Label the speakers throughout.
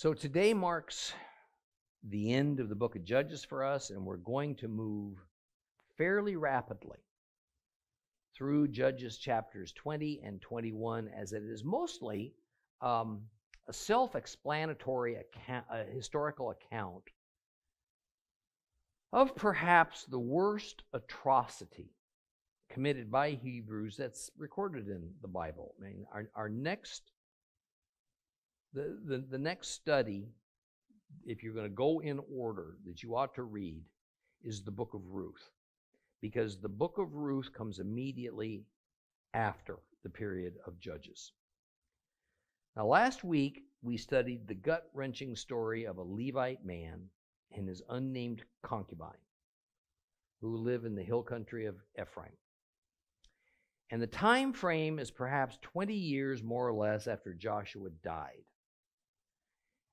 Speaker 1: So today marks the end of the book of Judges for us, and we're going to move fairly rapidly through Judges chapters 20 and 21, as it is mostly a self-explanatory account, a historical account of perhaps the worst atrocity committed by Hebrews that's recorded in the Bible. I mean, our next, the next study, if you're going to go in order that you ought to read, is the book of Ruth, because the book of Ruth comes immediately after the period of Judges. Now, last week we studied the gut-wrenching story of a Levite man and his unnamed concubine who live in the hill country of Ephraim. And the time frame is perhaps 20 years more or less after Joshua died.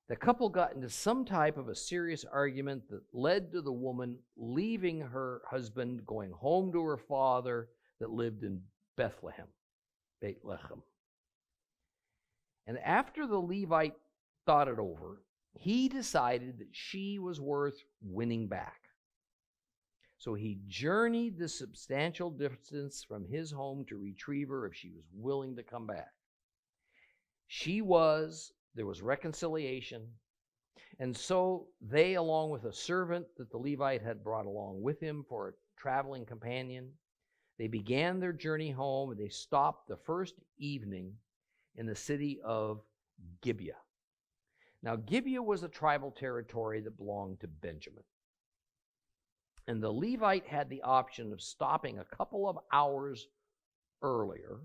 Speaker 1: The couple got into some type of a serious argument that led to the woman leaving her husband, going home to her father that lived in Bethlehem. And after the Levite thought it over, he decided that she was worth winning back. So he journeyed the substantial distance from his home to retrieve her if she was willing to come back. There was reconciliation, and so they, along with a servant that the Levite had brought along with him for a traveling companion, they began their journey home, and they stopped the first evening in the city of Gibeah. Now, Gibeah was a tribal territory that belonged to Benjamin. And the Levite had the option of stopping a couple of hours earlier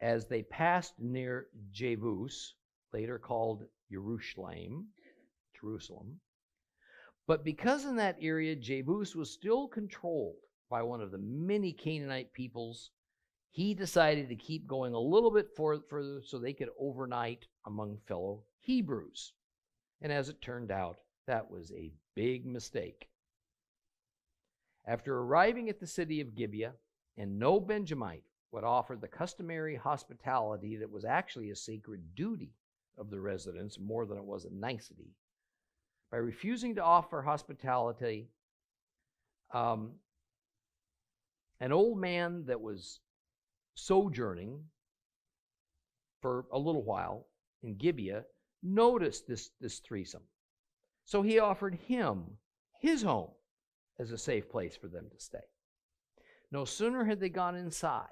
Speaker 1: as they passed near Jebus, later called Jerusalem. But because in that area Jebus was still controlled by one of the many Canaanite peoples, he decided to keep going a little bit further so they could overnight among fellow Hebrews. And as it turned out, that was a big mistake. After arriving at the city of Gibeah, and no Benjamite would offer the customary hospitality that was actually a sacred duty of the residents more than it was a nicety, by refusing to offer hospitality, an old man that was sojourning for a little while in Gibeah noticed this threesome. So he offered him his home as a safe place for them to stay. No sooner had they gone inside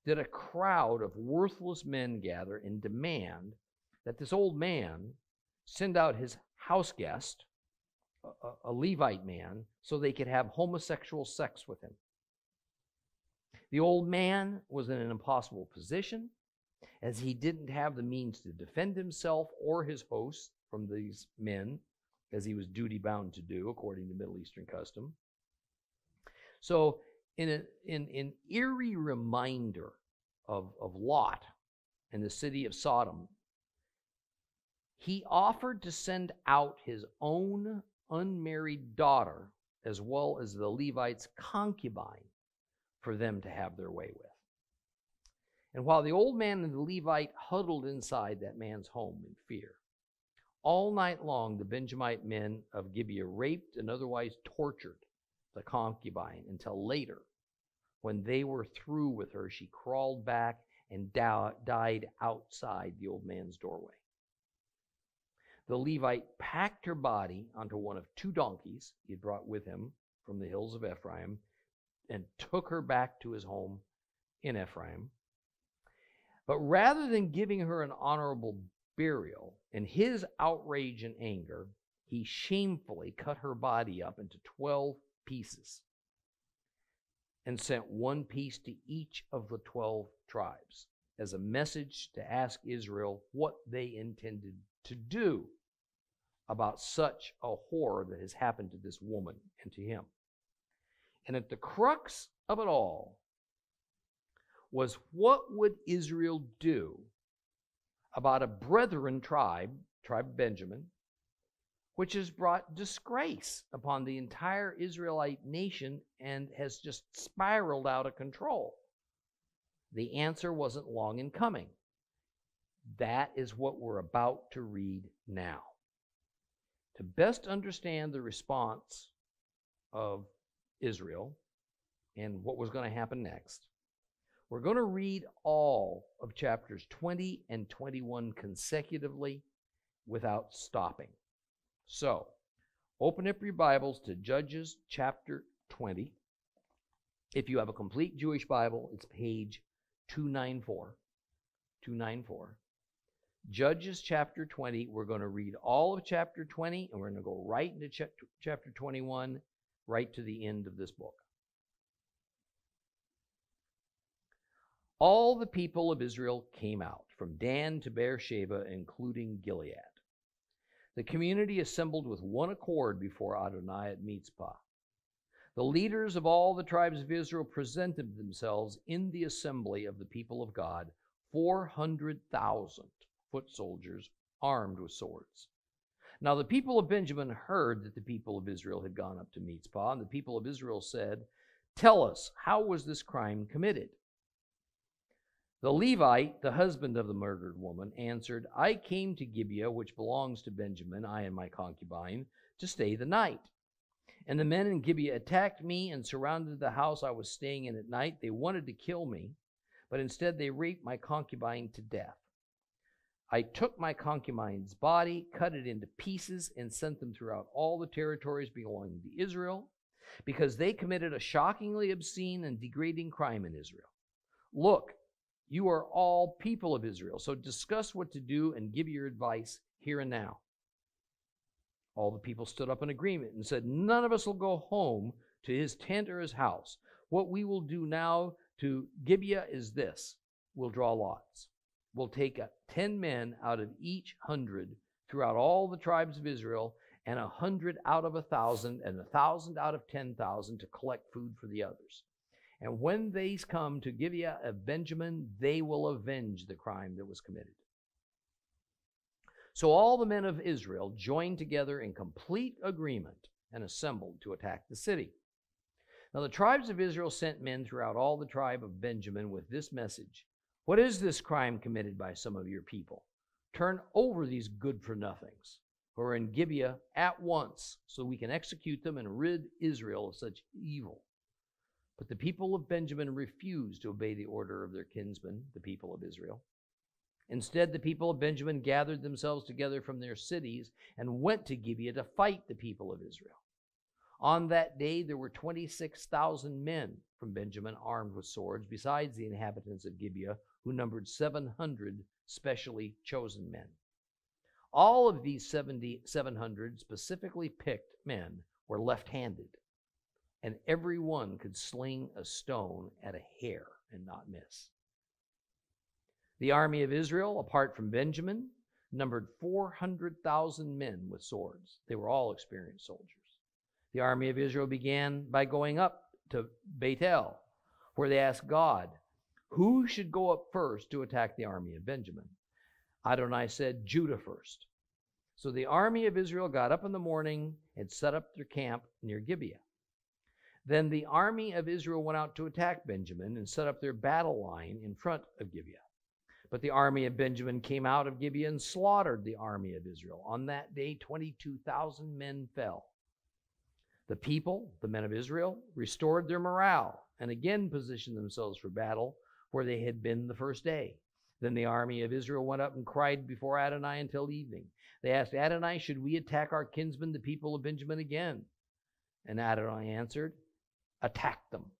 Speaker 1: did a crowd of worthless men gather and demand that this old man send out his house guest, a Levite man, so they could have homosexual sex with him. The old man was in an impossible position, as he didn't have the means to defend himself or his hosts from these men, as he was duty-bound to do, according to Middle Eastern custom. So, in an eerie reminder of Lot and the city of Sodom, he offered to send out his own unmarried daughter as well as the Levite's concubine for them to have their way with. And while the old man and the Levite huddled inside that man's home in fear, all night long the Benjamite men of Gibeah raped and otherwise tortured the concubine until later, when they were through with her, she crawled back and died outside the old man's doorway. The Levite packed her body onto one of 2 donkeys he had brought with him from the hills of Ephraim and took her back to his home in Ephraim. But rather than giving her an honorable burial, in his outrage and anger, he shamefully cut her body up into 12 pieces and sent 1 piece to each of the 12 tribes as a message to ask Israel what they intended to do about such a horror that has happened to this woman and to him. And at the crux of it all was, what would Israel do about a brethren tribe Benjamin, which has brought disgrace upon the entire Israelite nation and has just spiraled out of control? The answer wasn't long in coming. That is what we're about to read now. To best understand the response of Israel and what was going to happen next, we're going to read all of chapters 20 and 21 consecutively without stopping. So, open up your Bibles to Judges chapter 20. If you have a complete Jewish Bible, it's page 294. 294. Judges chapter 20, we're going to read all of chapter 20, and we're going to go right into chapter 21, right to the end of this book. All the people of Israel came out, from Dan to Beersheba, including Gilead. The community assembled with one accord before Adonai at Mizpah. The leaders of all the tribes of Israel presented themselves in the assembly of the people of God, 400,000 foot soldiers armed with swords. Now the people of Benjamin heard that the people of Israel had gone up to Mizpah, and the people of Israel said, "Tell us, how was this crime committed?" The Levite, the husband of the murdered woman, answered, "I came to Gibeah, which belongs to Benjamin, I and my concubine, to stay the night. And the men in Gibeah attacked me and surrounded the house I was staying in at night. They wanted to kill me, but instead they raped my concubine to death. I took my concubine's body, cut it into pieces, and sent them throughout all the territories belonging to Israel, because they committed a shockingly obscene and degrading crime in Israel. Look, you are all people of Israel, so discuss what to do and give your advice here and now." All the people stood up in agreement and said, "None of us will go home to his tent or his house. What we will do now to Gibeah is this. We'll draw lots. We'll take 10 men out of each 100 throughout all the tribes of Israel, and 100 out of 1,000, and 1,000 out of 10,000 to collect food for the others. And when they come to Gibeah of Benjamin, they will avenge the crime that was committed." So all the men of Israel joined together in complete agreement and assembled to attack the city. Now the tribes of Israel sent men throughout all the tribe of Benjamin with this message: "What is this crime committed by some of your people? Turn over these good-for-nothings who are in Gibeah at once, so we can execute them and rid Israel of such evil." But the people of Benjamin refused to obey the order of their kinsmen, the people of Israel. Instead, the people of Benjamin gathered themselves together from their cities and went to Gibeah to fight the people of Israel. On that day, there were 26,000 men from Benjamin armed with swords, besides the inhabitants of Gibeah, who numbered 700 specially chosen men. All of these 700 specifically picked men were left-handed, and every one could sling a stone at a hair and not miss. The army of Israel, apart from Benjamin, numbered 400,000 men with swords. They were all experienced soldiers. The army of Israel began by going up to Bethel, where they asked God, who should go up first to attack the army of Benjamin? Adonai said, "Judah first." So the army of Israel got up in the morning and set up their camp near Gibeah. Then the army of Israel went out to attack Benjamin and set up their battle line in front of Gibeah. But the army of Benjamin came out of Gibeah and slaughtered the army of Israel. On that day, 22,000 men fell. The people, the men of Israel, restored their morale and again positioned themselves for battle where they had been the first day. Then the army of Israel went up and cried before Adonai until evening. They asked Adonai, "Should we attack our kinsmen, the people of Benjamin, again?" And Adonai answered, "Attack them."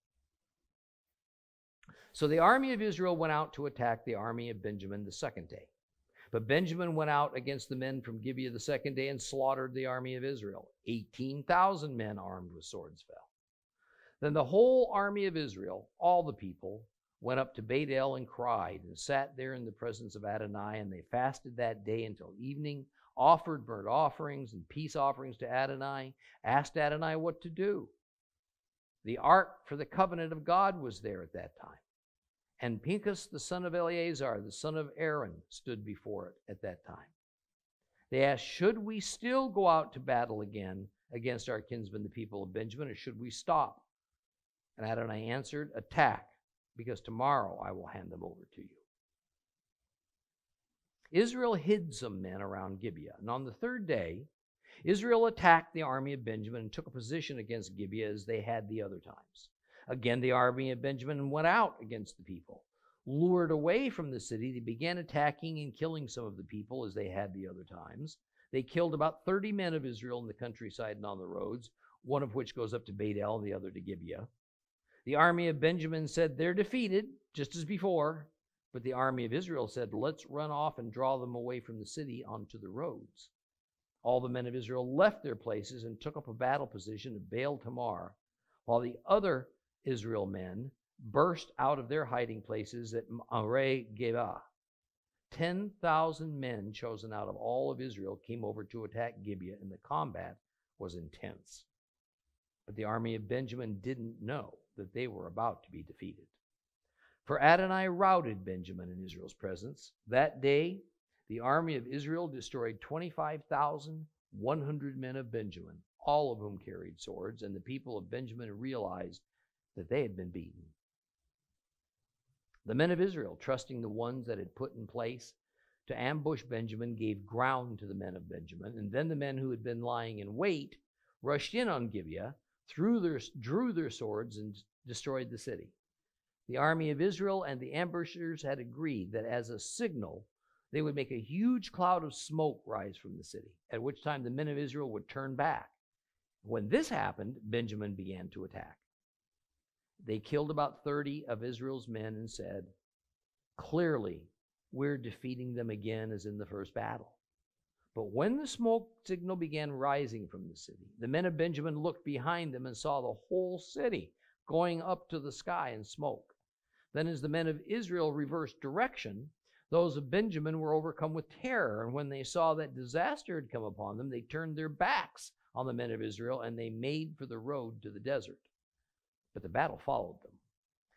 Speaker 1: So the army of Israel went out to attack the army of Benjamin the second day. But Benjamin went out against the men from Gibeah the second day and slaughtered the army of Israel. 18,000 men armed with swords fell. Then the whole army of Israel, all the people, went up to Bethel and cried and sat there in the presence of Adonai, and they fasted that day until evening, offered burnt offerings and peace offerings to Adonai, asked Adonai what to do. The ark for the covenant of God was there at that time. And Pinchas, the son of Eleazar, the son of Aaron, stood before it at that time. They asked, "Should we still go out to battle again against our kinsmen, the people of Benjamin, or should we stop?" And Adonai answered, "Attack, because tomorrow I will hand them over to you." Israel hid some men around Gibeah, and on the third day, Israel attacked the army of Benjamin and took a position against Gibeah as they had the other times. Again, the army of Benjamin went out against the people. Lured away from the city, they began attacking and killing some of the people as they had the other times. They killed about 30 men of Israel in the countryside and on the roads, one of which goes up to Beth-el and the other to Gibeah. The army of Benjamin said, "They're defeated, just as before." But the army of Israel said, "Let's run off and draw them away from the city onto the roads." All the men of Israel left their places and took up a battle position at Baal Tamar, while the other Israel men burst out of their hiding places at Mareh Geba. 10,000 men chosen out of all of Israel came over to attack Gibeah, and the combat was intense. But the army of Benjamin didn't know that they were about to be defeated. For Adonai routed Benjamin in Israel's presence. That day, the army of Israel destroyed 25,100 men of Benjamin, all of whom carried swords, and the people of Benjamin realized that they had been beaten. The men of Israel, trusting the ones that had put in place to ambush Benjamin, gave ground to the men of Benjamin, and then the men who had been lying in wait rushed in on Gibeah, drew their swords, and destroyed the city. The army of Israel and the ambushers had agreed that as a signal, they would make a huge cloud of smoke rise from the city, at which time the men of Israel would turn back. When this happened, Benjamin began to attack. They killed about 30 of Israel's men and said, "Clearly, we're defeating them again as in the first battle." But when the smoke signal began rising from the city, the men of Benjamin looked behind them and saw the whole city going up to the sky in smoke. Then as the men of Israel reversed direction, those of Benjamin were overcome with terror, and when they saw that disaster had come upon them, they turned their backs on the men of Israel, and they made for the road to the desert. But the battle followed them,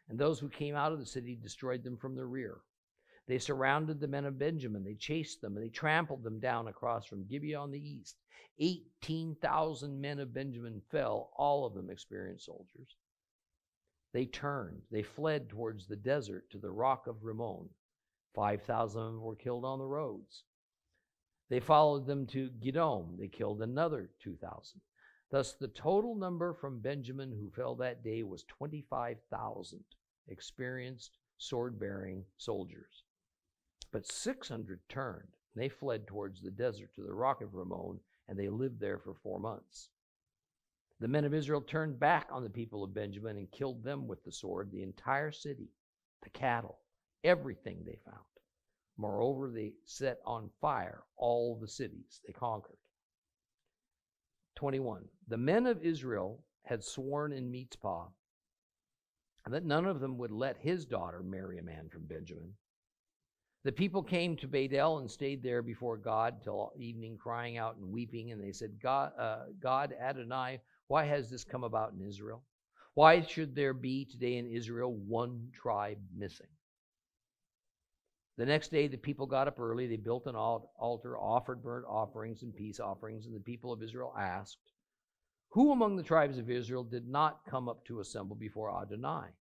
Speaker 1: and those who came out of the city destroyed them from the rear. They surrounded the men of Benjamin. They chased them, and they trampled them down across from Gibeah on the east. 18,000 men of Benjamin fell, all of them experienced soldiers. They turned. They fled towards the desert to the rock of Rimmon. 5,000 of them were killed on the roads. They followed them to Gidom. They killed another 2,000. Thus the total number from Benjamin who fell that day was 25,000 experienced sword-bearing soldiers. But 600 turned. They fled towards the desert to the rock of Rimmon, and they lived there for 4 months. The men of Israel turned back on the people of Benjamin and killed them with the sword, the entire city, the cattle, everything they found. Moreover, they set on fire all the cities they conquered. 21. The men of Israel had sworn in Mitzpah that none of them would let his daughter marry a man from Benjamin. The people came to Beth-el and stayed there before God till evening, crying out and weeping, and they said, God Adonai, why has this come about in Israel? Why should there be today in Israel one tribe missing? The next day the people got up early. They built an altar, offered burnt offerings and peace offerings, and the people of Israel asked, "Who among the tribes of Israel did not come up to assemble before Adonai?"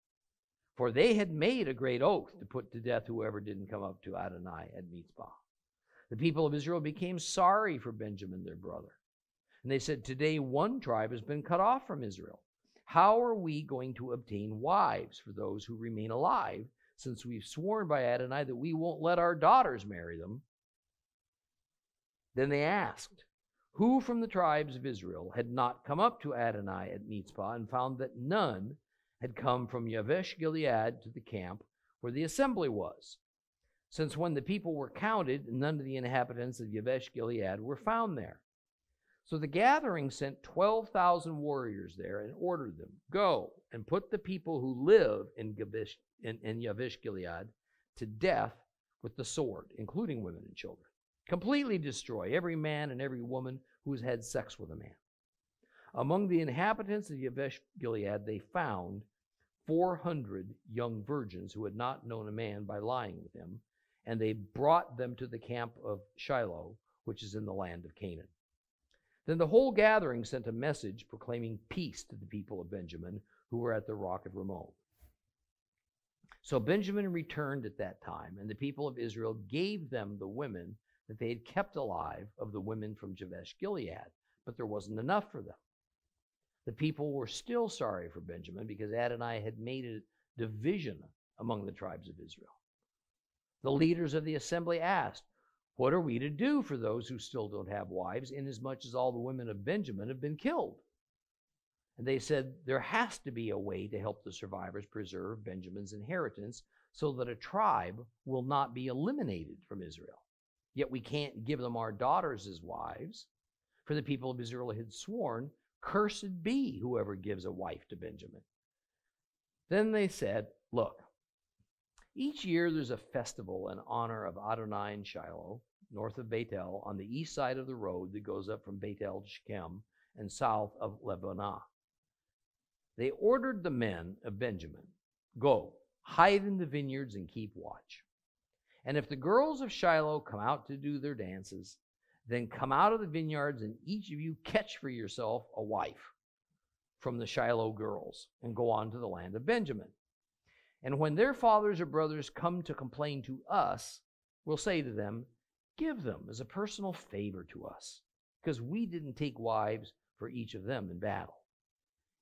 Speaker 1: For they had made a great oath to put to death whoever didn't come up to Adonai at Mitzpah. The people of Israel became sorry for Benjamin, their brother. And they said, "Today one tribe has been cut off from Israel. How are we going to obtain wives for those who remain alive, since we've sworn by Adonai that we won't let our daughters marry them?" Then they asked, who from the tribes of Israel had not come up to Adonai at Mitzpah, and found that none had come from Yavesh Gilead to the camp where the assembly was, since when the people were counted, none of the inhabitants of Yavesh Gilead were found there. So the gathering sent 12,000 warriors there and ordered them, "Go and put the people who live in Yavesh Gilead to death with the sword, including women and children. Completely destroy every man and every woman who has had sex with a man." Among the inhabitants of Yavesh Gilead, they found 400 young virgins who had not known a man by lying with him, and they brought them to the camp of Shiloh, which is in the land of Canaan. Then the whole gathering sent a message proclaiming peace to the people of Benjamin who were at the rock of Rimmon. So Benjamin returned at that time, and the people of Israel gave them the women that they had kept alive of the women from Jabesh Gilead, but there wasn't enough for them. The people were still sorry for Benjamin because Adonai had made a division among the tribes of Israel. The leaders of the assembly asked, "What are we to do for those who still don't have wives, inasmuch as all the women of Benjamin have been killed?" And they said, "There has to be a way to help the survivors preserve Benjamin's inheritance so that a tribe will not be eliminated from Israel. Yet we can't give them our daughters as wives, for the people of Israel had sworn, 'Cursed be whoever gives a wife to Benjamin.'" Then they said, "Look, each year there's a festival in honor of Adonai in Shiloh, north of Bethel, on the east side of the road that goes up from Bethel to Shechem and south of Lebanah." They ordered the men of Benjamin, "Go, hide in the vineyards and keep watch. And if the girls of Shiloh come out to do their dances, then come out of the vineyards and each of you catch for yourself a wife from the Shiloh girls and go on to the land of Benjamin. And when their fathers or brothers come to complain to us, we'll say to them, 'Give them as a personal favor to us, because we didn't take wives for each of them in battle.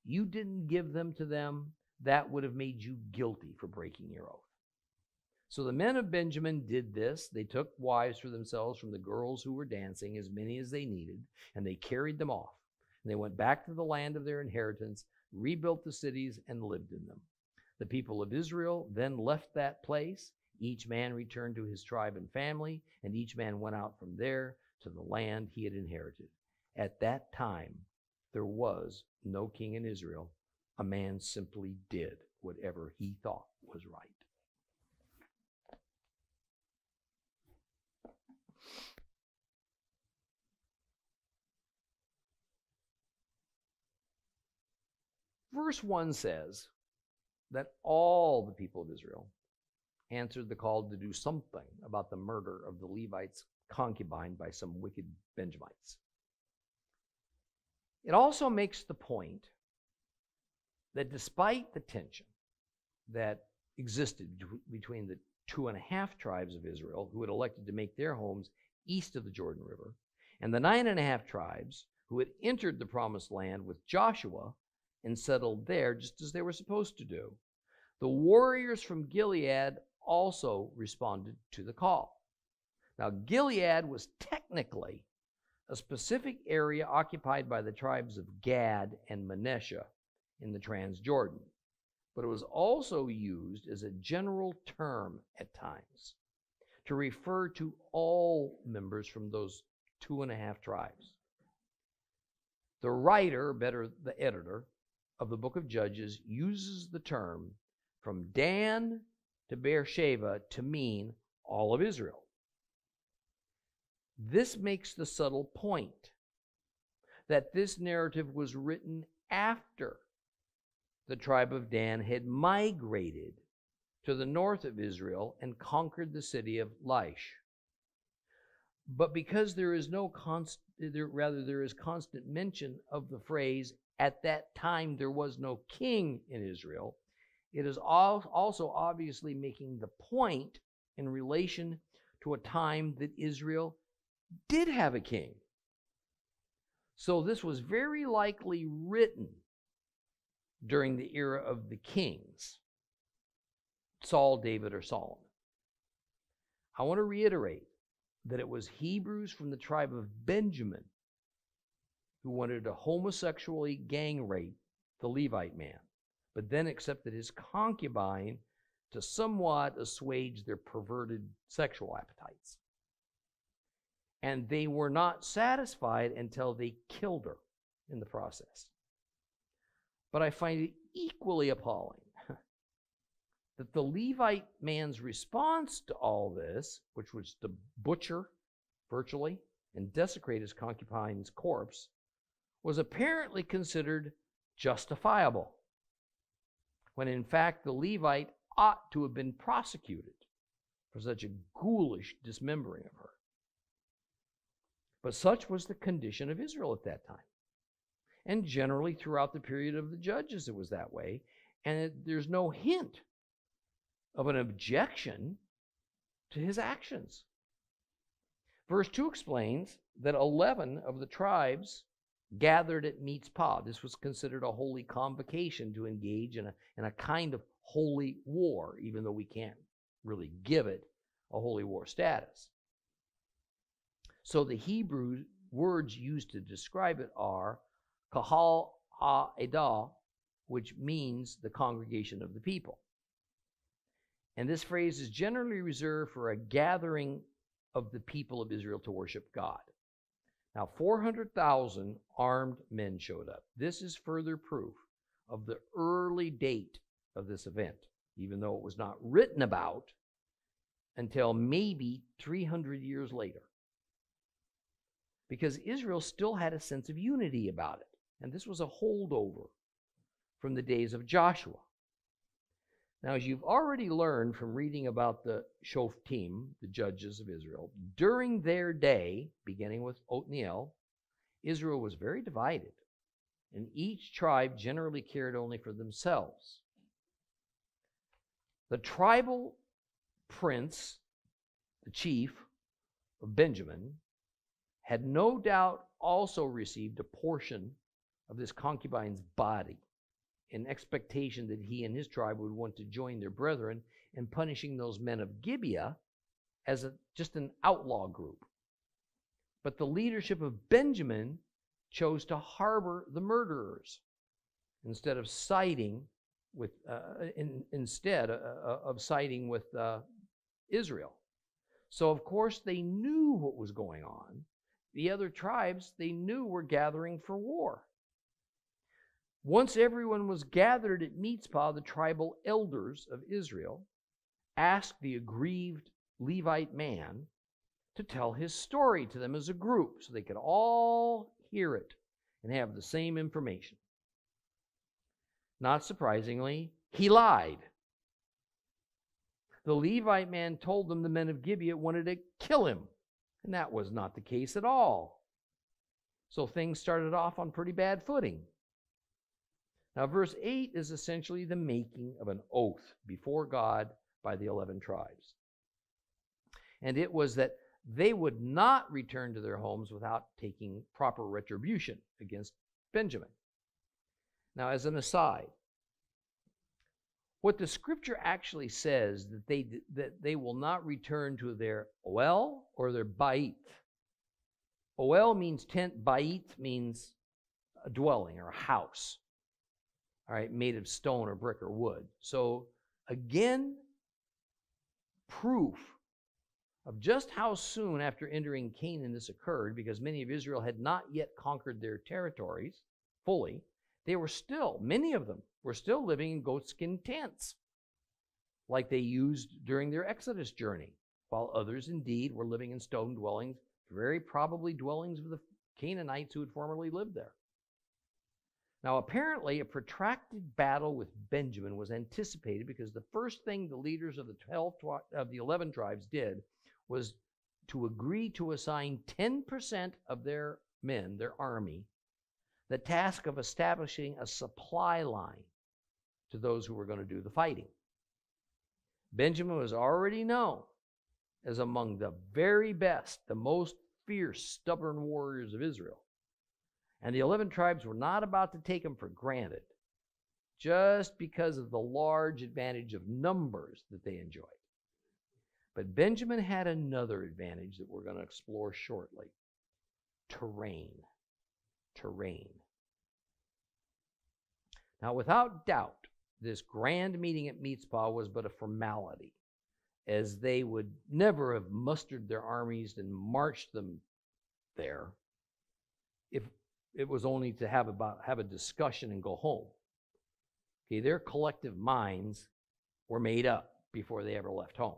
Speaker 1: You didn't give them to them. That would have made you guilty for breaking your oath.' So the men of Benjamin did this. They took wives for themselves from the girls who were dancing, as many as they needed, and they carried them off. And they went back to the land of their inheritance, rebuilt the cities, and lived in them. The people of Israel then left that place. Each man returned to his tribe and family, and each man went out from there to the land he had inherited. At that time, there was no king in Israel. A man simply did whatever he thought was right." Verse 1 says that all the people of Israel answered the call to do something about the murder of the Levite's concubine by some wicked Benjamites. It also makes the point that despite the tension that existed between the 2.5 tribes of Israel who had elected to make their homes east of the Jordan River and the 9.5 tribes who had entered the promised land with Joshua and settled there just as they were supposed to do, the warriors from Gilead also responded to the call. Now, Gilead was technically a specific area occupied by the tribes of Gad and Manasseh in the Transjordan, but it was also used as a general term at times to refer to all members from those 2.5 tribes. The writer, better the editor, of the book of Judges uses the term from Dan to Beersheba to mean all of Israel. This makes the subtle point that this narrative was written after the tribe of Dan had migrated to the north of Israel and conquered the city of Laish. But because there is constant mention of the phrase, "At that time there was no king in Israel," it is also obviously making the point in relation to a time that Israel did have a king. So this was very likely written during the era of the kings, Saul, David, or Solomon. I want to reiterate that it was Hebrews from the tribe of Benjamin who wanted to homosexually gang rape the Levite man, but then accepted his concubine to somewhat assuage their perverted sexual appetites. And they were not satisfied until they killed her in the process. But I find it equally appalling that the Levite man's response to all this, which was to butcher virtually and desecrate his concubine's corpse, was apparently considered justifiable, when in fact the Levite ought to have been prosecuted for such a ghoulish dismembering of her. But such was the condition of Israel at that time. And generally throughout the period of the Judges it was that way, and there's no hint of an objection to his actions. Verse 2 explains that 11 of the tribes gathered at Mitzpah. This was considered a holy convocation to engage in a kind of holy war, even though we can't really give it a holy war status. So the Hebrew words used to describe it are kahal ha'edah, which means the congregation of the people. And this phrase is generally reserved for a gathering of the people of Israel to worship God. Now, 400,000 armed men showed up. This is further proof of the early date of this event, even though it was not written about until maybe 300 years later. Because Israel still had a sense of unity about it. And this was a holdover from the days of Joshua. Now, as you've already learned from reading about the Shoftim, the judges of Israel, during their day, beginning with Othniel, Israel was very divided, and each tribe generally cared only for themselves. The tribal prince, the chief of Benjamin, had no doubt also received a portion of this concubine's body, in expectation that he and his tribe would want to join their brethren in punishing those men of Gibeah as just an outlaw group. But the leadership of Benjamin chose to harbor the murderers instead of siding with Israel. So of course they knew what was going on. The other tribes they knew were gathering for war. Once everyone was gathered at Mitzpah, the tribal elders of Israel asked the aggrieved Levite man to tell his story to them as a group so they could all hear it and have the same information. Not surprisingly, he lied. The Levite man told them the men of Gibeah wanted to kill him, and that was not the case at all. So things started off on pretty bad footing. Now, verse 8 is essentially the making of an oath before God by the 11 tribes. And it was that they would not return to their homes without taking proper retribution against Benjamin. Now, as an aside, what the scripture actually says that they will not return to their oel or their bait. Oel means tent, bait means a dwelling or a house. All right, made of stone or brick or wood. So again, proof of just how soon after entering Canaan this occurred, because many of Israel had not yet conquered their territories fully. Many of them were still living in goatskin tents, like they used during their Exodus journey, while others indeed were living in stone dwellings, very probably dwellings of the Canaanites who had formerly lived there. Now, apparently, a protracted battle with Benjamin was anticipated because the first thing the leaders of the 11 tribes did was to agree to assign 10% of their men, their army, the task of establishing a supply line to those who were going to do the fighting. Benjamin was already known as among the very best, the most fierce, stubborn warriors of Israel. And the 11 tribes were not about to take him for granted just because of the large advantage of numbers that they enjoyed. But Benjamin had another advantage that we're going to explore shortly. Terrain. Now, without doubt, this grand meeting at Mitzpah was but a formality, as they would never have mustered their armies and marched them there if it was only to have a discussion and go home. Okay, their collective minds were made up before they ever left home.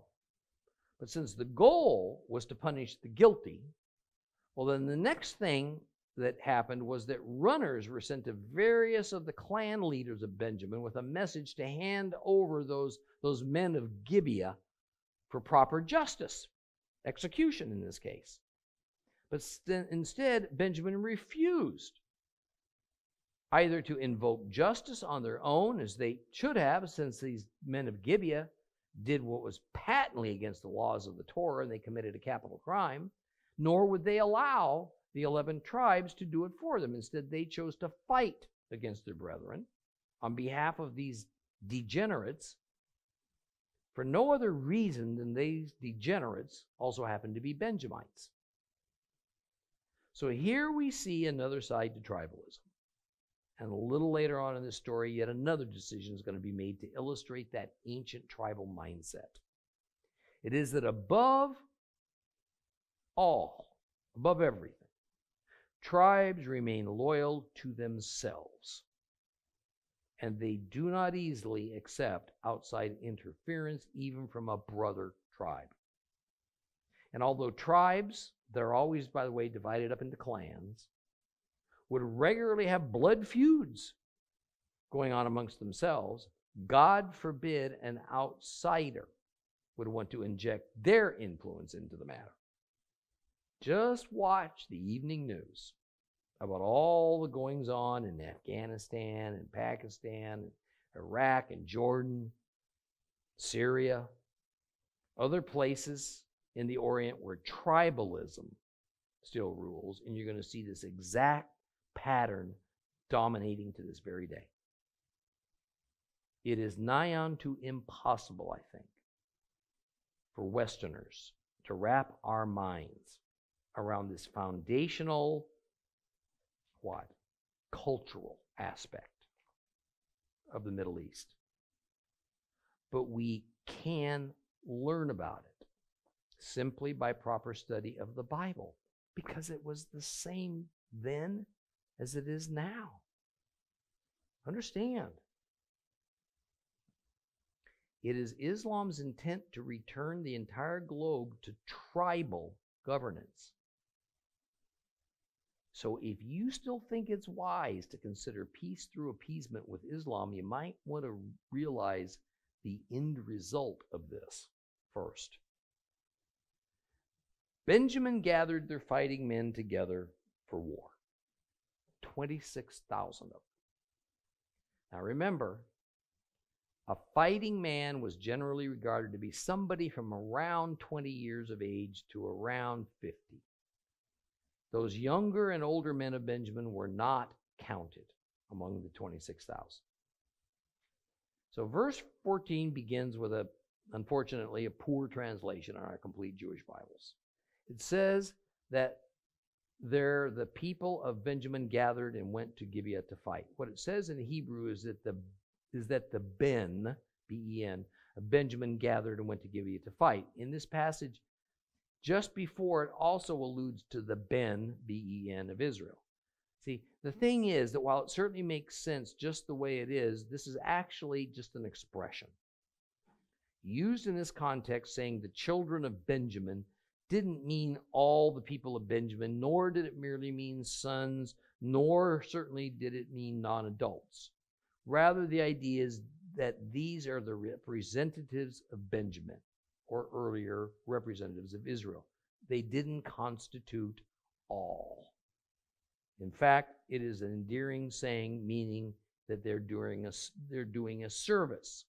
Speaker 1: But since the goal was to punish the guilty, well, then the next thing that happened was that runners were sent to various of the clan leaders of Benjamin with a message to hand over those men of Gibeah for proper justice, execution in this case. But instead, Benjamin refused either to invoke justice on their own, as they should have, since these men of Gibeah did what was patently against the laws of the Torah and they committed a capital crime, nor would they allow the 11 tribes to do it for them. Instead, they chose to fight against their brethren on behalf of these degenerates for no other reason than these degenerates also happened to be Benjamites. So here we see another side to tribalism. And a little later on in this story, yet another decision is going to be made to illustrate that ancient tribal mindset. It is that above all, above everything, tribes remain loyal to themselves, and they do not easily accept outside interference, even from a brother tribe. And although tribes, they're always, by the way, divided up into clans, would regularly have blood feuds going on amongst themselves, God forbid an outsider would want to inject their influence into the matter. Just watch the evening news about all the goings on in Afghanistan and Pakistan, and Iraq and Jordan, Syria, other places in the Orient where tribalism still rules, and you're going to see this exact pattern dominating to this very day. It is nigh unto impossible, I think, for Westerners to wrap our minds around this foundational, cultural aspect of the Middle East. But we can learn about it simply by proper study of the Bible, because it was the same then as it is now. Understand. It is Islam's intent to return the entire globe to tribal governance. So if you still think it's wise to consider peace through appeasement with Islam, you might want to realize the end result of this first. Benjamin gathered their fighting men together for war. 26,000 of them. Now remember, a fighting man was generally regarded to be somebody from around 20 years of age to around 50. Those younger and older men of Benjamin were not counted among the 26,000. So verse 14 begins with unfortunately, a poor translation on our complete Jewish Bibles. It says that there the people of Benjamin gathered and went to Gibeah to fight. What it says in Hebrew is that the Ben, B-E-N, of Benjamin gathered and went to Gibeah to fight. In this passage, just before, it also alludes to the Ben, B-E-N, of Israel. See, the thing is that while it certainly makes sense just the way it is, this is actually just an expression used in this context, saying the children of Benjamin didn't mean all the people of Benjamin, nor did it merely mean sons, nor certainly did it mean non-adults. Rather, the idea is that these are the representatives of Benjamin, or earlier representatives of Israel. They didn't constitute all. In fact, it is an endearing saying, meaning that they're doing a service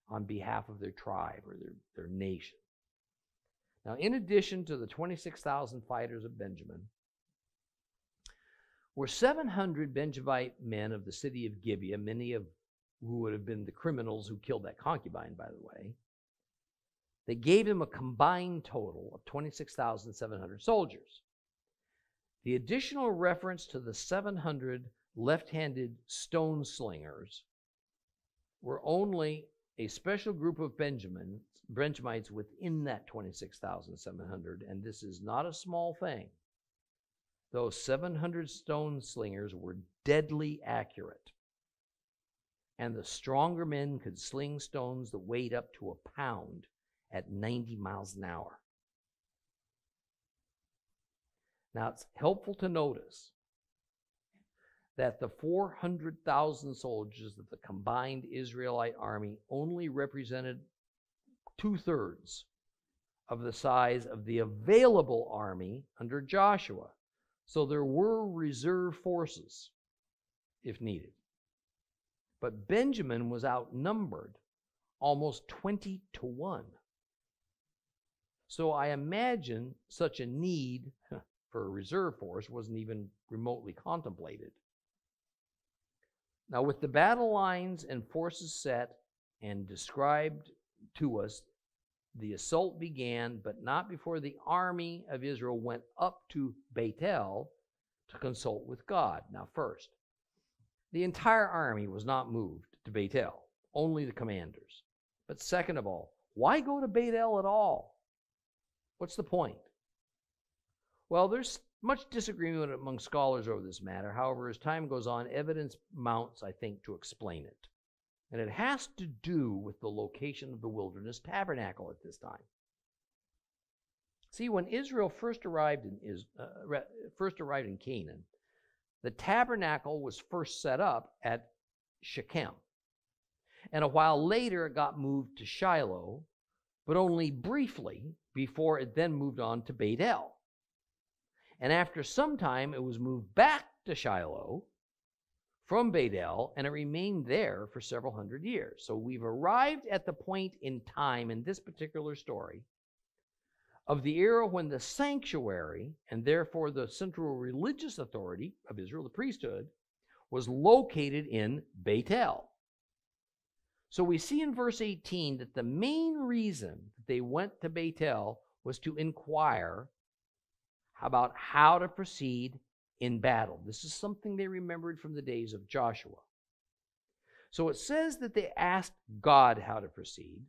Speaker 1: on behalf of their tribe or their nation. Now, in addition to the 26,000 fighters of Benjamin, were 700 Benjamite men of the city of Gibeah, many of who would have been the criminals who killed that concubine, by the way. They gave him a combined total of 26,700 soldiers. The additional reference to the 700 left-handed stone slingers were only a special group of Benjamites within that 26,700, and this is not a small thing. Those 700 stone slingers were deadly accurate, and the stronger men could sling stones that weighed up to a pound at 90 miles an hour. Now, it's helpful to notice that the 400,000 soldiers of the combined Israelite army only represented 2/3 of the size of the available army under Joshua. So there were reserve forces if needed. But Benjamin was outnumbered almost 20-1. So I imagine such a need for a reserve force wasn't even remotely contemplated. Now, with the battle lines and forces set and described to us, the assault began, but not before the army of Israel went up to Bethel to consult with God. Now, first, the entire army was not moved to Bethel, only the commanders. But second of all, why go to Bethel at all? What's the point? Well, there's much disagreement among scholars over this matter. However, as time goes on, evidence mounts, I think, to explain it. And it has to do with the location of the wilderness tabernacle at this time. See, when Israel first arrived in Canaan, the tabernacle was first set up at Shechem. And a while later, it got moved to Shiloh, but only briefly before it then moved on to Bethel. And after some time, it was moved back to Shiloh from Bethel, and it remained there for several hundred years. So we've arrived at the point in time in this particular story of the era when the sanctuary, and therefore the central religious authority of Israel, the priesthood, was located in Bethel. So we see in verse 18 that the main reason that they went to Bethel was to inquire about how to proceed in battle. This is something they remembered from the days of Joshua. So it says that they asked God how to proceed,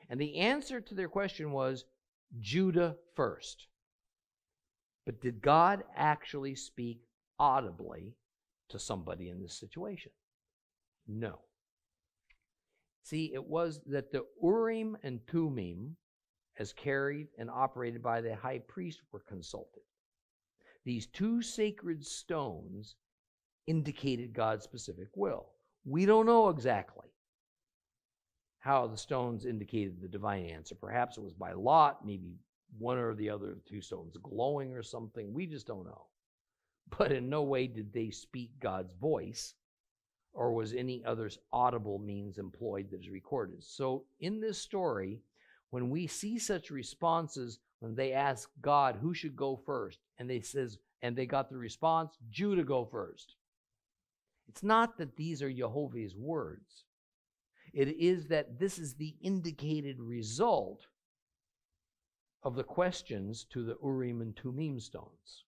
Speaker 1: and the answer to their question was Judah first. But did God actually speak audibly to somebody in this situation? No. See, it was that the Urim and Thummim, as carried and operated by the high priest, were consulted. These two sacred stones indicated God's specific will. We don't know exactly how the stones indicated the divine answer. Perhaps it was by lot, maybe one or the other of the two stones glowing or something. We just don't know. But in no way did they speak God's voice, or was any other audible means employed that is recorded. So in this story, when we see such responses, when they ask God who should go first, and they got the response, Judah go first. It's not that these are Jehovah's words. It is that this is the indicated result of the questions to the Urim and Thummim stones.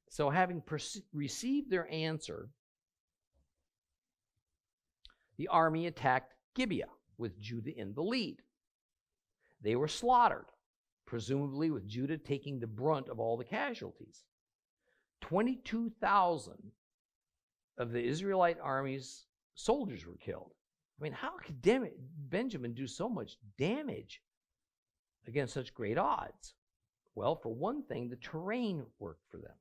Speaker 1: So having received their answer, the army attacked Gibeah with Judah in the lead. They were slaughtered, presumably with Judah taking the brunt of all the casualties. 22,000 of the Israelite army's soldiers were killed. I mean, how could Benjamin do so much damage against such great odds? Well, for one thing, the terrain worked for them.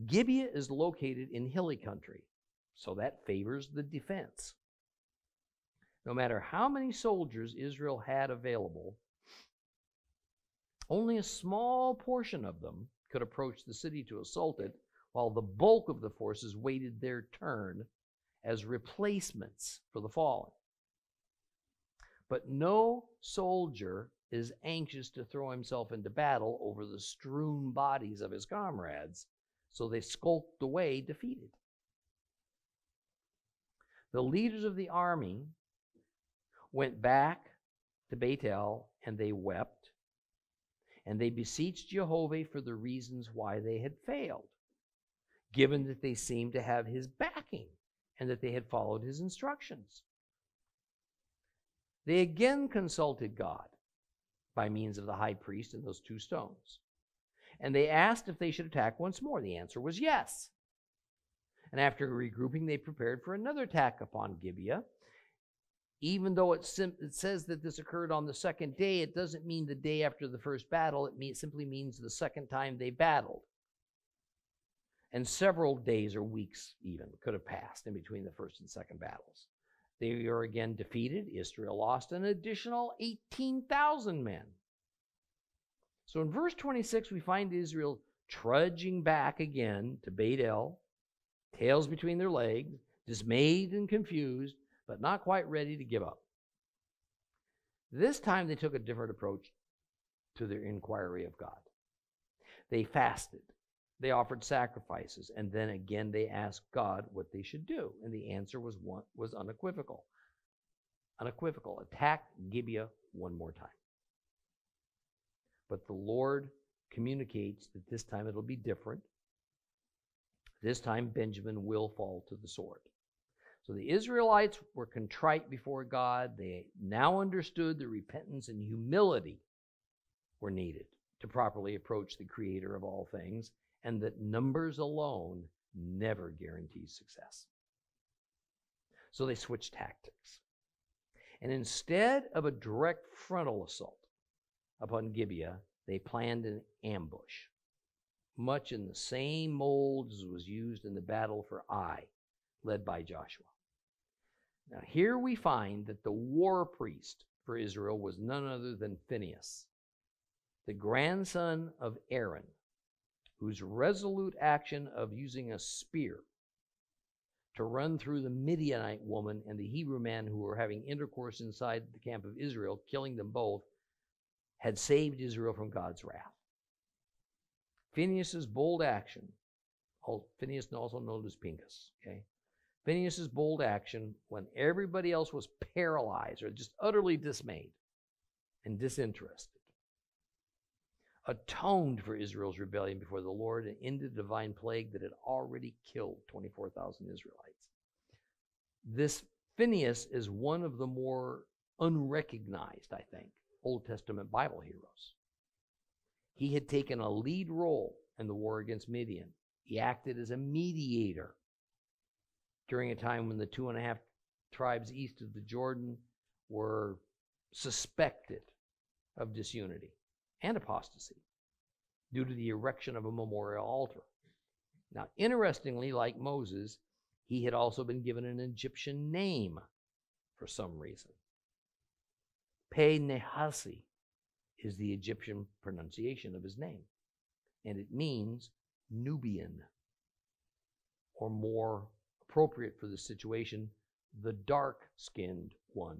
Speaker 1: Gibeah is located in hilly country, so that favors the defense. No matter how many soldiers Israel had available, only a small portion of them could approach the city to assault it, while the bulk of the forces waited their turn as replacements for the fallen. But no soldier is anxious to throw himself into battle over the strewn bodies of his comrades, so they skulked away defeated. The leaders of the army went back to Bethel, and they wept, and they beseeched Jehovah for the reasons why they had failed, given that they seemed to have his backing and that they had followed his instructions. They again consulted God by means of the high priest and those two stones, and they asked if they should attack once more. The answer was yes. And after regrouping, they prepared for another attack upon Gibeah. Even though it says that this occurred on the second day, it doesn't mean the day after the first battle. It simply means the second time they battled. And several days or weeks even could have passed in between the first and second battles. They were again defeated. Israel lost an additional 18,000 men. So in verse 26, we find Israel trudging back again to Bethel, tails between their legs, dismayed and confused, but not quite ready to give up. This time they took a different approach to their inquiry of God. They fasted, they offered sacrifices, and then again they asked God what they should do. And the answer was unequivocal. Unequivocal. Attack Gibeah one more time. But the Lord communicates that this time it'll be different. This time Benjamin will fall to the sword. So the Israelites were contrite before God. They now understood that repentance and humility were needed to properly approach the Creator of all things, and that numbers alone never guarantees success. So they switched tactics. And instead of a direct frontal assault upon Gibeah, they planned an ambush, much in the same mold as was used in the battle for Ai, led by Joshua. Now here we find that the war priest for Israel was none other than Phinehas, the grandson of Aaron, whose resolute action of using a spear to run through the Midianite woman and the Hebrew man who were having intercourse inside the camp of Israel, killing them both, had saved Israel from God's wrath. Phinehas' bold action, Phinehas also known as Pinchas, okay? Phinehas' bold action, when everybody else was paralyzed or just utterly dismayed and disinterested, atoned for Israel's rebellion before the Lord and ended the divine plague that had already killed 24,000 Israelites. This Phinehas is one of the more unrecognized, I think, Old Testament Bible heroes. He had taken a lead role in the war against Midian. He acted as a mediator during a time when the 2.5 tribes east of the Jordan were suspected of disunity and apostasy due to the erection of a memorial altar. Now, interestingly, like Moses, he had also been given an Egyptian name for some reason. Pe-Nehasi is the Egyptian pronunciation of his name, and it means Nubian, or more appropriate for the situation, the dark-skinned one.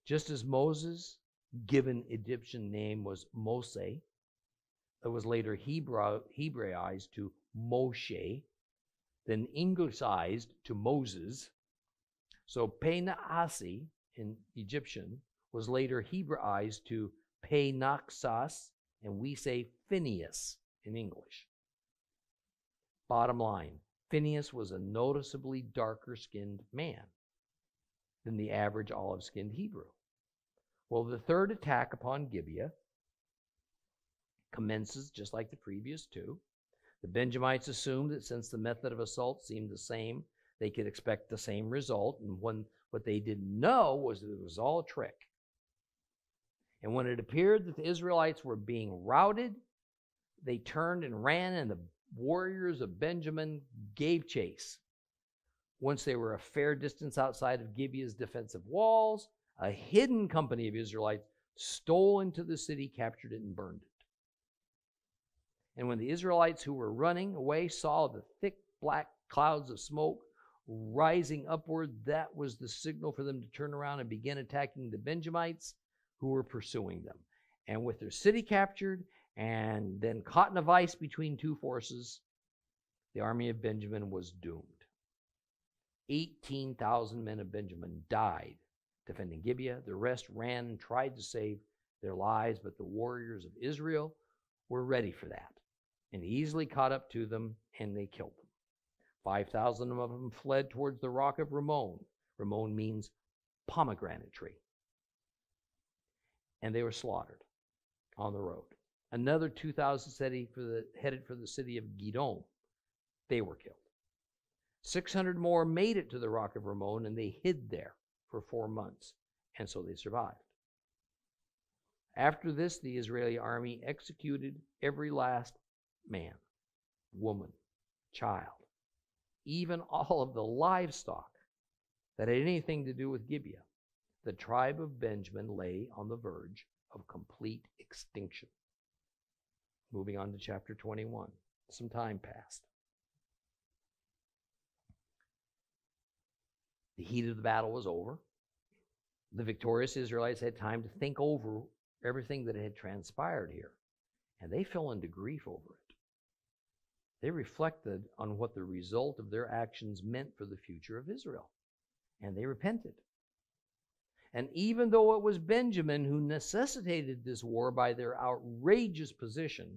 Speaker 1: Just as Moses' given Egyptian name was Mose, that was later Hebraized to Moshe, then Anglicized to Moses. So Pe-Nehasi in Egyptian was later Hebraized to Pe-Naxas, and we say Phinehas in English. Bottom line, Phinehas was a noticeably darker-skinned man than the average olive-skinned Hebrew. Well, the third attack upon Gibeah commences just like the previous two. The Benjamites assumed that since the method of assault seemed the same, they could expect the same result, and what they didn't know was that it was all a trick. And when it appeared that the Israelites were being routed, they turned and ran, and the warriors of Benjamin gave chase. Once they were a fair distance outside of Gibeah's defensive walls, a hidden company of Israelites stole into the city, captured it, and burned it. And when the Israelites who were running away saw the thick black clouds of smoke rising upward, that was the signal for them to turn around and begin attacking the Benjamites who were pursuing them. And with their city captured and then caught in a vice between two forces, the army of Benjamin was doomed. 18,000 men of Benjamin died defending Gibeah. The rest ran and tried to save their lives, but the warriors of Israel were ready for that and easily caught up to them, and they killed them. 5,000 of them fled towards the rock of Rimmon. Rimmon means pomegranate tree. And they were slaughtered on the road. Another 2,000 headed for the city of Gidom. They were killed. 600 more made it to the rock of Rimmon, and they hid there for 4 months, and so they survived. After this, the Israeli army executed every last man, woman, child, even all of the livestock that had anything to do with Gibeah. The tribe of Benjamin lay on the verge of complete extinction. Moving on to chapter 21. Some time passed. The heat of the battle was over. The victorious Israelites had time to think over everything that had transpired here, and they fell into grief over it. They reflected on what the result of their actions meant for the future of Israel, and they repented. And even though it was Benjamin who necessitated this war by their outrageous position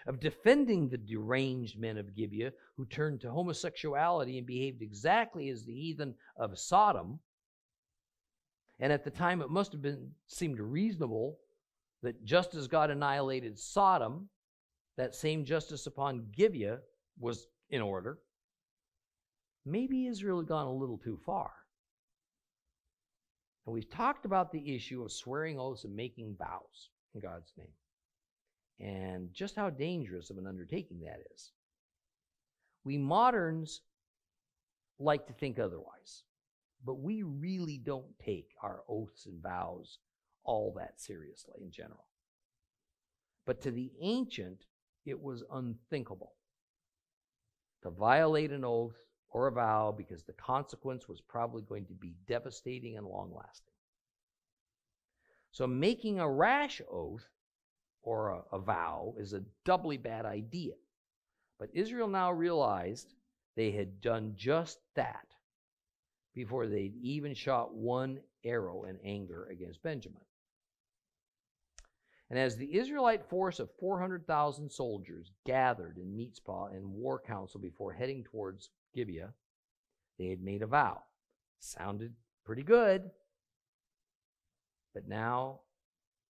Speaker 1: of defending the deranged men of Gibeah who turned to homosexuality and behaved exactly as the heathen of Sodom, and at the time it must have seemed reasonable that just as God annihilated Sodom, that same justice upon Gibeah was in order. Maybe Israel had gone a little too far. And we've talked about the issue of swearing oaths and making vows in God's name, and just how dangerous of an undertaking that is. We moderns like to think otherwise, but we really don't take our oaths and vows all that seriously in general. But to the ancient, it was unthinkable to violate an oath or a vow because the consequence was probably going to be devastating and long-lasting. So making a rash oath or a vow is a doubly bad idea. But Israel now realized they had done just that before they'd even shot one arrow in anger against Benjamin. And as the Israelite force of 400,000 soldiers gathered in Mizpah in war council before heading towards Gibeah, they had made a vow. Sounded pretty good, but now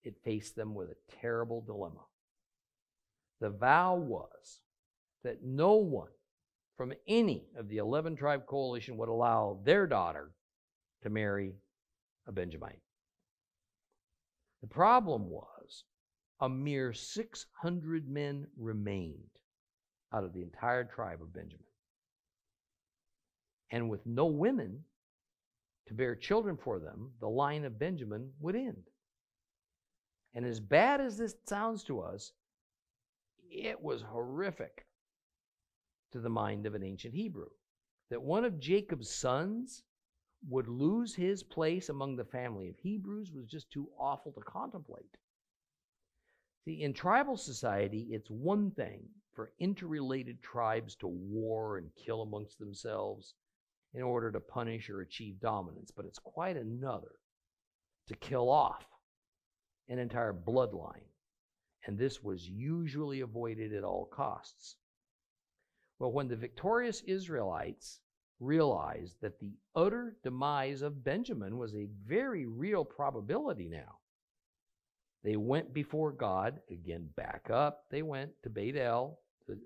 Speaker 1: it faced them with a terrible dilemma. The vow was that no one from any of the 11-tribe coalition would allow their daughter to marry a Benjamite. The problem was a mere 600 men remained out of the entire tribe of Benjamin. And with no women to bear children for them, the line of Benjamin would end. And as bad as this sounds to us, it was horrific to the mind of an ancient Hebrew, that one of Jacob's sons would lose his place among the family of Hebrews was just too awful to contemplate. See, in tribal society, it's one thing for interrelated tribes to war and kill amongst themselves in order to punish or achieve dominance, but it's quite another to kill off an entire bloodline, and this was usually avoided at all costs. Well, when the victorious Israelites realized that the utter demise of Benjamin was a very real probability now, they went before God, again back up, they went to Beit El, to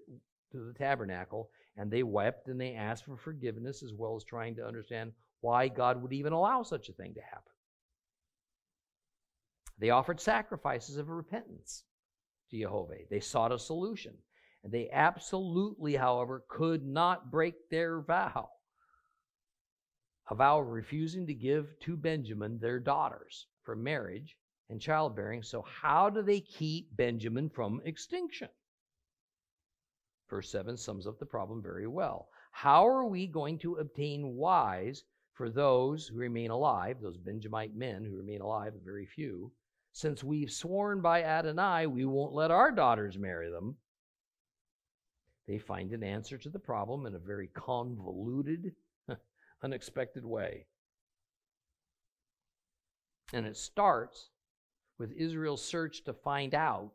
Speaker 1: the tabernacle, and they wept and they asked for forgiveness, as well as trying to understand why God would even allow such a thing to happen. They offered sacrifices of repentance to Jehovah. They sought a solution. And they absolutely, however, could not break their vow. A vow of refusing to give to Benjamin their daughters for marriage and childbearing. So how do they keep Benjamin from extinction? Verse 7 sums up the problem very well. How are we going to obtain wives for those who remain alive, those Benjamite men who remain alive, very few, since we've sworn by Adonai we won't let our daughters marry them? They find an answer to the problem in a very convoluted, unexpected way. And it starts with Israel's search to find out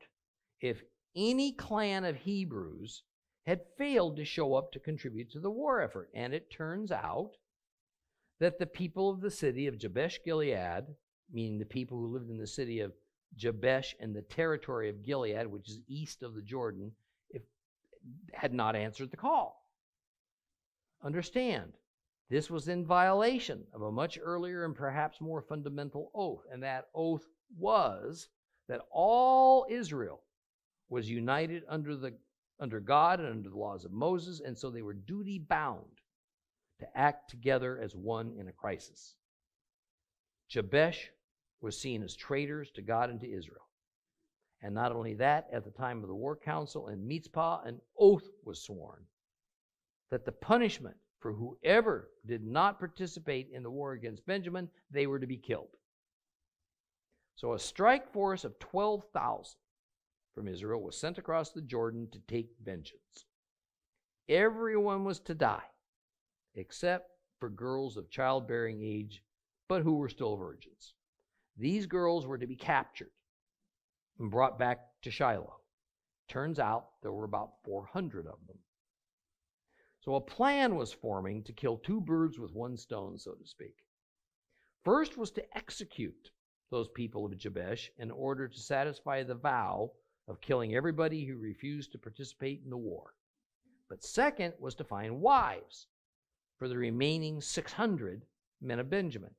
Speaker 1: if any clan of Hebrews had failed to show up to contribute to the war effort. And it turns out that the people of the city of Jabesh Gilead, meaning the people who lived in the city of Jabesh and the territory of Gilead, which is east of the Jordan, had not answered the call. Understand, this was in violation of a much earlier and perhaps more fundamental oath, and that oath was that all Israel was united under God and under the laws of Moses, and so they were duty-bound to act together as one in a crisis. Jabesh was seen as traitors to God and to Israel. And not only that, at the time of the war council in Mizpah, an oath was sworn that the punishment For whoever did not participate in the war against Benjamin, they were to be killed. So a strike force of 12,000 from Israel was sent across the Jordan to take vengeance. Everyone was to die, except for girls of childbearing age, but who were still virgins. These girls were to be captured and brought back to Shiloh. Turns out there were about 400 of them. So a plan was forming to kill two birds with one stone, so to speak. First was to execute those people of Jabesh in order to satisfy the vow of killing everybody who refused to participate in the war. But second was to find wives for the remaining 600 men of Benjamin.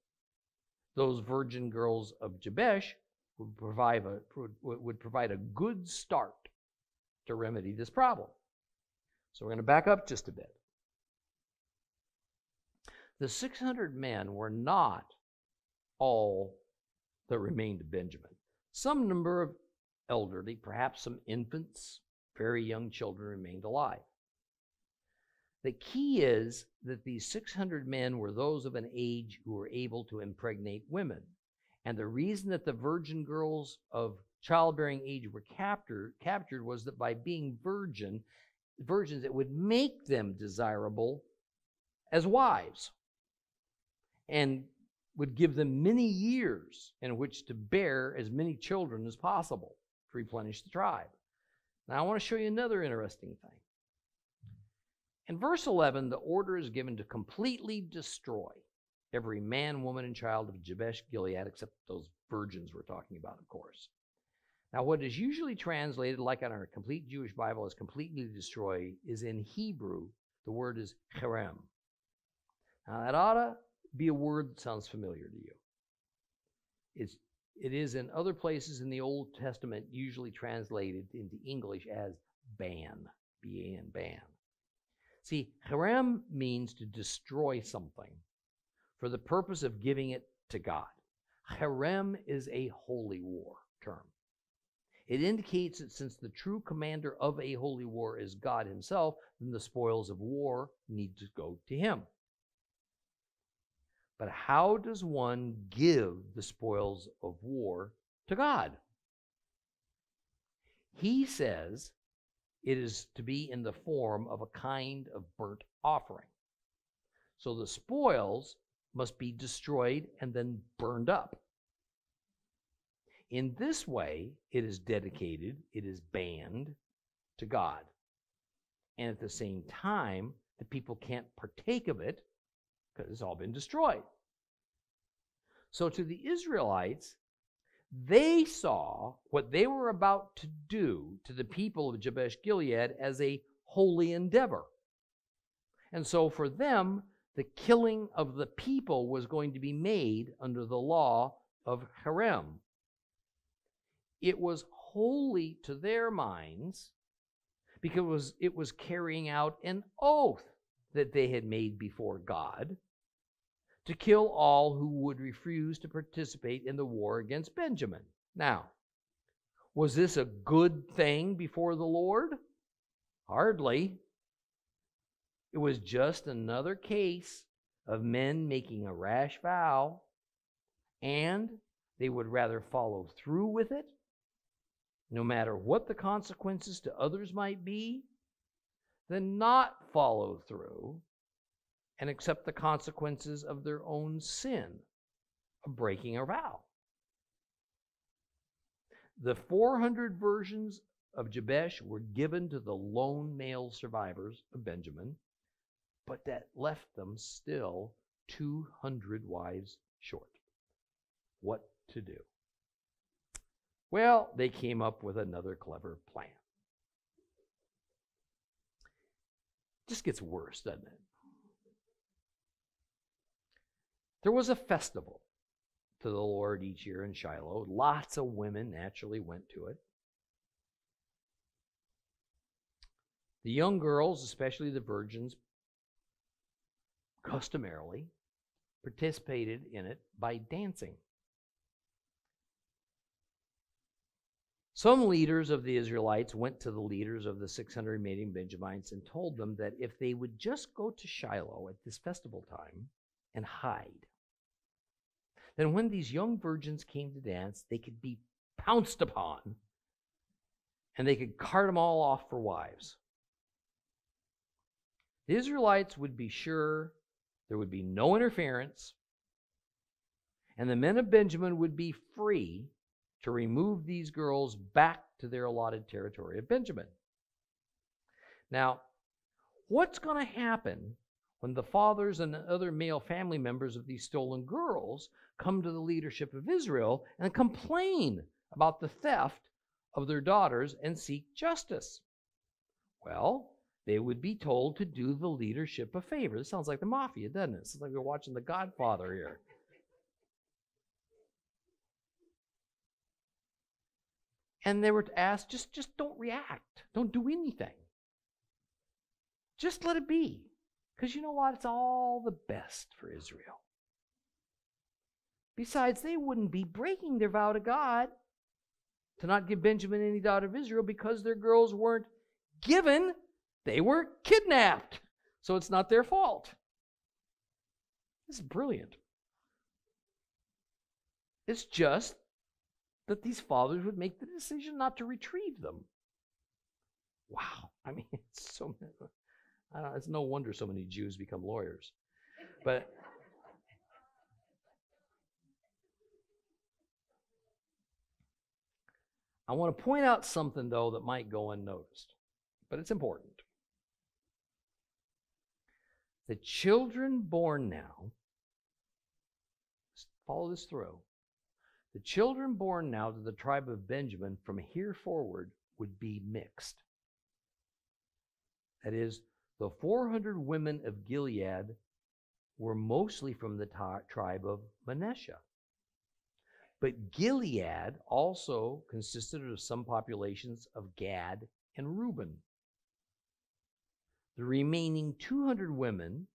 Speaker 1: Those virgin girls of Jabesh would provide a good start to remedy this problem. So we're going to back up just a bit. The 600 men were not all that remained of Benjamin. Some number of elderly, perhaps some infants, very young children remained alive. The key is that these 600 men were those of an age who were able to impregnate women. And the reason that the virgin girls of childbearing age were captured was that by being virgins, it would make them desirable as wives and would give them many years in which to bear as many children as possible to replenish the tribe. Now I want to show you another interesting thing. In verse 11, the order is given to completely destroy every man, woman, and child of Jabesh Gilead, except those virgins we're talking about, of course. Now, what is usually translated, like on our complete Jewish Bible, as completely destroy, is in Hebrew, the word is cherem. Now, that ought to be a word that sounds familiar to you. It is in other places in the Old Testament usually translated into English as ban, B-A-N, ban. See, cherem means to destroy something for the purpose of giving it to God. Cherem is a holy war term. It indicates that since the true commander of a holy war is God himself, then the spoils of war need to go to him. But how does one give the spoils of war to God? He says it is to be in the form of a kind of burnt offering. So the spoils must be destroyed and then burned up. In this way, it is dedicated, it is banned to God. And at the same time, the people can't partake of it because it's all been destroyed. So to the Israelites, they saw what they were about to do to the people of Jabesh Gilead as a holy endeavor. And so for them, the killing of the people was going to be made under the law of cherem. It was holy to their minds because it was carrying out an oath that they had made before God to kill all who would refuse to participate in the war against Benjamin. Now, was this a good thing before the Lord? Hardly. It was just another case of men making a rash vow, and they would rather follow through with it, no matter what the consequences to others might be, than not follow through and accept the consequences of their own sin of breaking a vow. The 400 versions of Jabesh were given to the lone male survivors of Benjamin, but that left them still 200 wives short. What to do? Well, they came up with another clever plan. Just gets worse, doesn't it? There was a festival to the Lord each year in Shiloh. Lots of women naturally went to it. The young girls, especially the virgins, customarily participated in it by dancing. Some leaders of the Israelites went to the leaders of the 600 remaining Benjamites and told them that if they would just go to Shiloh at this festival time and hide, then when these young virgins came to dance, they could be pounced upon and they could cart them all off for wives. The Israelites would be sure there would be no interference, and the men of Benjamin would be free to remove these girls back to their allotted territory of Benjamin. Now, what's going to happen when the fathers and other male family members of these stolen girls come to the leadership of Israel and complain about the theft of their daughters and seek justice? Well, they would be told to do the leadership a favor. This sounds like the mafia, doesn't it? It's like we're watching The Godfather here. And they were asked, just don't react. Don't do anything. Just let it be. Because you know what? It's all the best for Israel. Besides, they wouldn't be breaking their vow to God to not give Benjamin any daughter of Israel because their girls weren't given. They were kidnapped. So it's not their fault. This is brilliant. It's just that these fathers would make the decision not to retrieve them. Wow. I mean, it's no wonder so many Jews become lawyers. But I want to point out something, though, that might go unnoticed, but it's important. The children born now, follow this through, the children born now to the tribe of Benjamin from here forward would be mixed. That is, the 400 women of Gilead were mostly from the tribe of Manasseh. But Gilead also consisted of some populations of Gad and Reuben. The remaining 200 women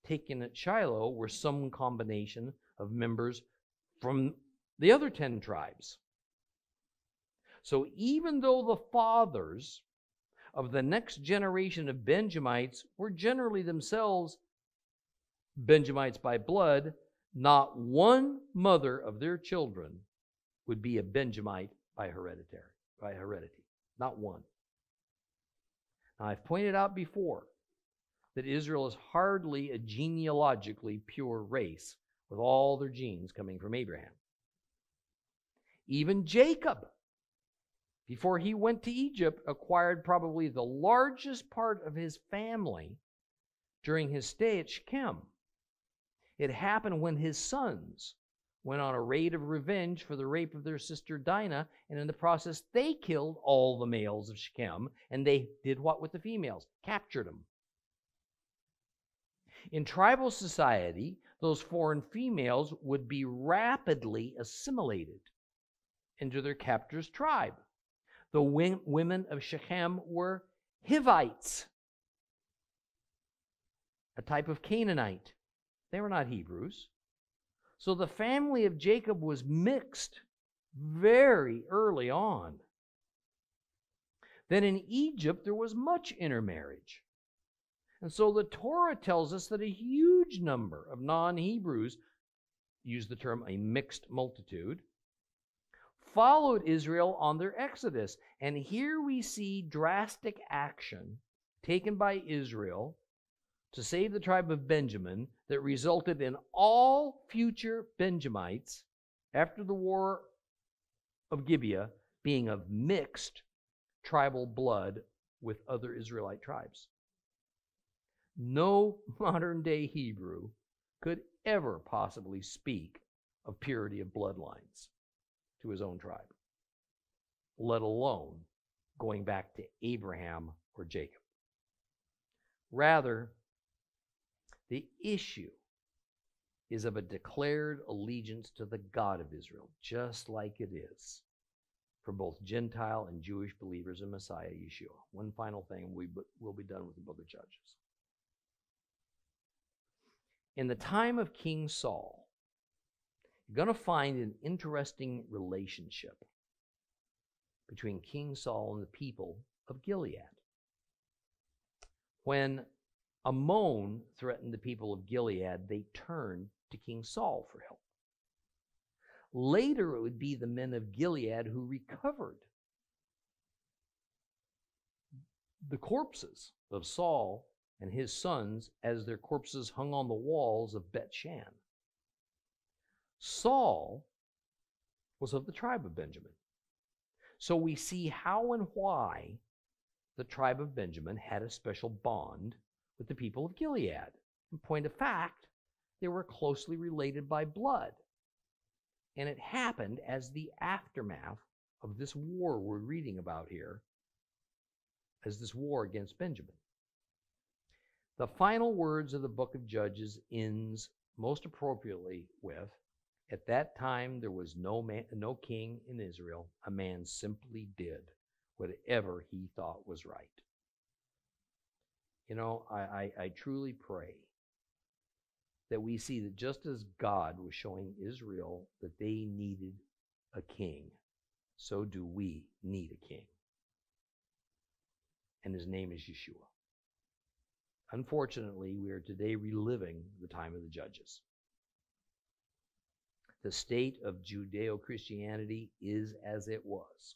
Speaker 1: taken at Shiloh were some combination of members from the other 10 tribes. So even though the fathers of the next generation of Benjamites were generally themselves Benjamites by blood, not one mother of their children would be a Benjamite by heredity. Not one. Now, I've pointed out before that Israel is hardly a genealogically pure race with all their genes coming from Abraham. Even Jacob, before he went to Egypt, acquired probably the largest part of his family during his stay at Shechem. It happened when his sons went on a raid of revenge for the rape of their sister Dinah, and in the process they killed all the males of Shechem, and they did what with the females? Captured them. In tribal society, those foreign females would be rapidly assimilated into their captor's tribe. The women of Shechem were Hivites, a type of Canaanite. They were not Hebrews. So the family of Jacob was mixed very early on. Then in Egypt, there was much intermarriage. And so the Torah tells us that a huge number of non-Hebrews, use the term a mixed multitude, followed Israel on their exodus. And here we see drastic action taken by Israel to save the tribe of Benjamin that resulted in all future Benjamites after the war of Gibeah being of mixed tribal blood with other Israelite tribes. No modern-day Hebrew could ever possibly speak of purity of bloodlines to his own tribe, let alone going back to Abraham or Jacob. Rather, the issue is of a declared allegiance to the God of Israel, just like it is for both Gentile and Jewish believers in Messiah Yeshua. One final thing, we'll be done with the book of Judges. In the time of King Saul, you're going to find an interesting relationship between King Saul and the people of Gilead. When Ammon threatened the people of Gilead, they turned to King Saul for help. Later, it would be the men of Gilead who recovered the corpses of Saul and his sons as their corpses hung on the walls of Bet-Shan. Saul was of the tribe of Benjamin. So we see how and why the tribe of Benjamin had a special bond with the people of Gilead. In point of fact, they were closely related by blood. And it happened as the aftermath of this war we're reading about here, as this war against Benjamin. The final words of the book of Judges ends most appropriately with, "At that time there was no king in Israel. A man simply did whatever he thought was right." You know, I truly pray that we see that just as God was showing Israel that they needed a king, so do we need a king. And his name is Yeshua. Unfortunately, we are today reliving the time of the Judges. The state of Judeo-Christianity is as it was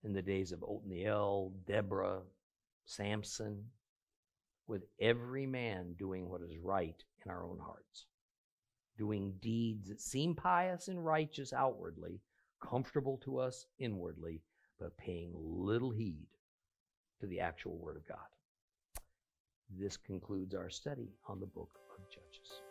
Speaker 1: in the days of Othniel, Deborah, Samson, with every man doing what is right in our own hearts, doing deeds that seem pious and righteous outwardly, comfortable to us inwardly, but paying little heed to the actual Word of God. This concludes our study on the book of Judges.